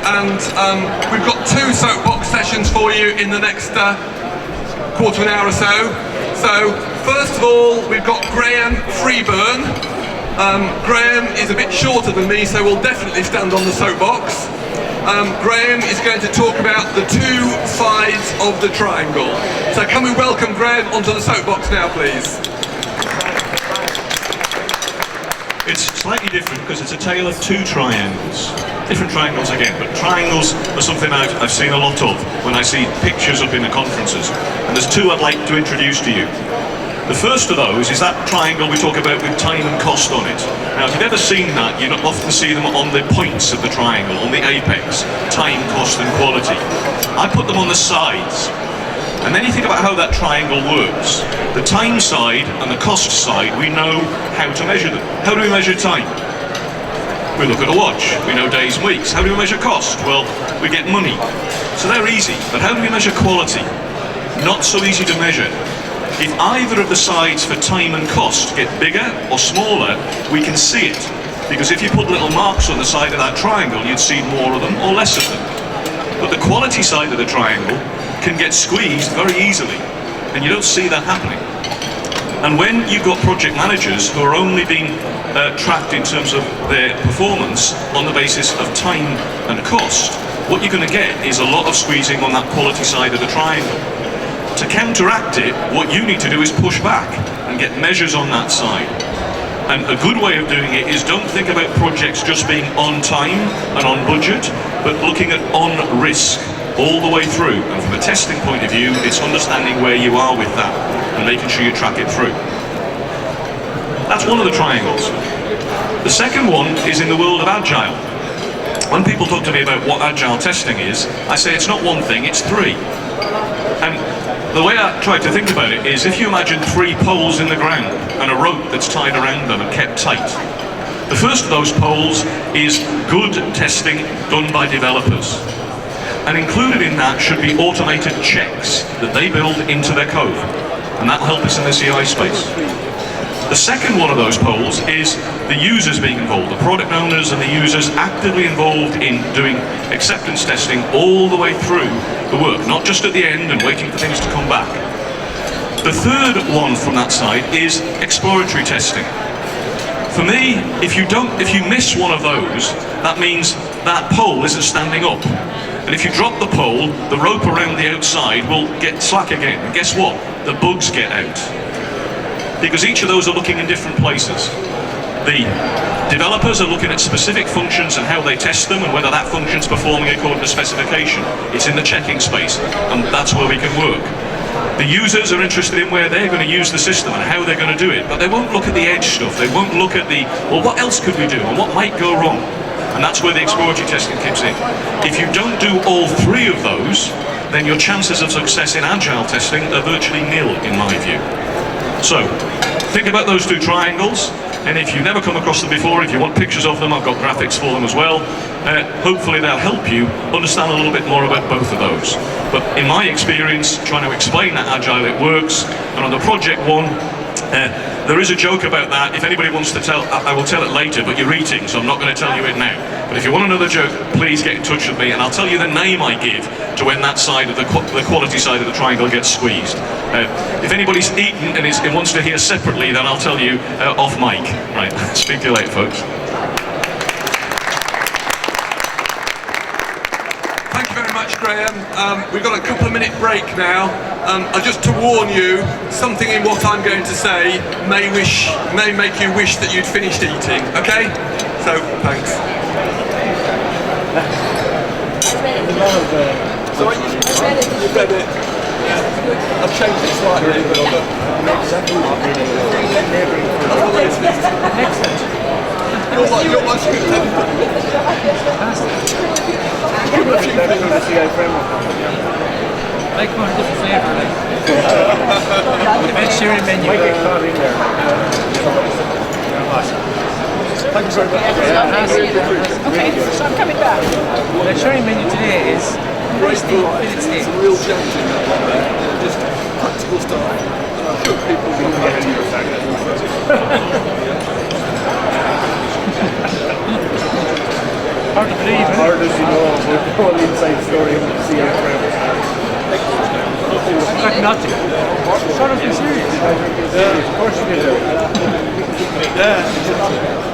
and we've got 2 soapbox sessions for you in the next quarter of an hour or so. So first of all, we've got Graham Freeburn. Graham is a bit shorter than me, so will definitely stand on the soapbox. Graham is going to talk about the 2 sides of the triangle. So can we welcome Graham onto the soapbox now, please? It's slightly different because it's a tale of 2 triangles. Different triangles again, but triangles are something I've seen a lot of when I see pictures up in the conferences. And there's 2 I'd like to introduce to you. The first of those is that triangle we talk about with time and cost on it. Now, if you've ever seen that, you often see them on the points of the triangle, on the apex, time, cost and quality. I put them on the sides. And then you think about how that triangle works. The time side and the cost side, we know how to measure them. How do we measure time? We look at a watch. We know days and weeks. How do we measure cost? Well, we get money. So they're easy. But how do we measure quality? Not so easy to measure. If either of the sides for time and cost get bigger or smaller, we can see it. Because if you put little marks on the side of that triangle, you'd see more of them or less of them. But the quality side of the triangle can get squeezed very easily, and you don't see that happening. And when you've got project managers who are only being tracked in terms of their performance on the basis of time and cost, what you're going to get is a lot of squeezing on that quality side of the triangle. To counteract it, what you need to do is push back and get measures on that side. And a good way of doing it is don't think about projects just being on time and on budget, but looking at on risk all the way through. And from a testing point of view, it's understanding where you are with that and making sure you track it through. That's one of the triangles. The second one is in the world of agile. When people talk to me about what agile testing is, I say it's not one thing, it's 3. And the way I try to think about it is if you imagine 3 poles in the ground and a rope that's tied around them and kept tight. The first of those poles is good testing done by developers. And included in that should be automated checks that they build into their code. And that'll help us in the CI space. The second one of those poles is the users being involved, the product owners and the users actively involved in doing acceptance testing all the way through the work, not just at the end and waiting for things to come back. The third one from that side is exploratory testing. For me, if you miss one of those, that means that pole isn't standing up. And if you drop the pole, the rope around the outside will get slack again. And guess what? The bugs get out. Because each of those are looking in different places. The developers are looking at specific functions and how they test them and whether that function's performing according to specification. It's in the checking space, and that's where we can work. The users are interested in where they're going to use the system and how they're going to do it, but they won't look at the edge stuff. They won't look at well, what else could we do and what might go wrong? And that's where the exploratory testing kicks in. If you don't do all 3 of those, then your chances of success in agile testing are virtually nil, in my view. So, think about those 2 triangles, and if you've never come across them before, if you want pictures of them, I've got graphics for them as well. Hopefully they'll help you understand a little bit more about both of those. But in my experience, trying to explain that agile, it works. And on the project one, there is a joke about that. If anybody wants to tell, I will tell it later, but you're eating, so I'm not going to tell you it now. But if you want another joke, please get in touch with me, and I'll tell you the name I give to when that side of the quality side of the triangle gets squeezed. If anybody's eaten and wants to hear separately, then I'll tell you off mic. Right, speak to you later, folks. Thank you very much, Graham. We've got a couple of minute break now. Just to warn you, something in what I'm going to say may make you wish that you'd finished eating, okay? So, thanks. Sorry, you read it. I've changed it slightly, but you're my script editor. Like one different flavour, like. The vegetarian menu. Might get caught in there. Thank you very much. Okay, so I'm coming back. The vegetarian menu today is It's a real challenge in that one there. Just practical stuff. And I'm sure people will get into hard to believe, hard as you know. not to. Shut up, be serious. Yeah, of course you do. Yeah.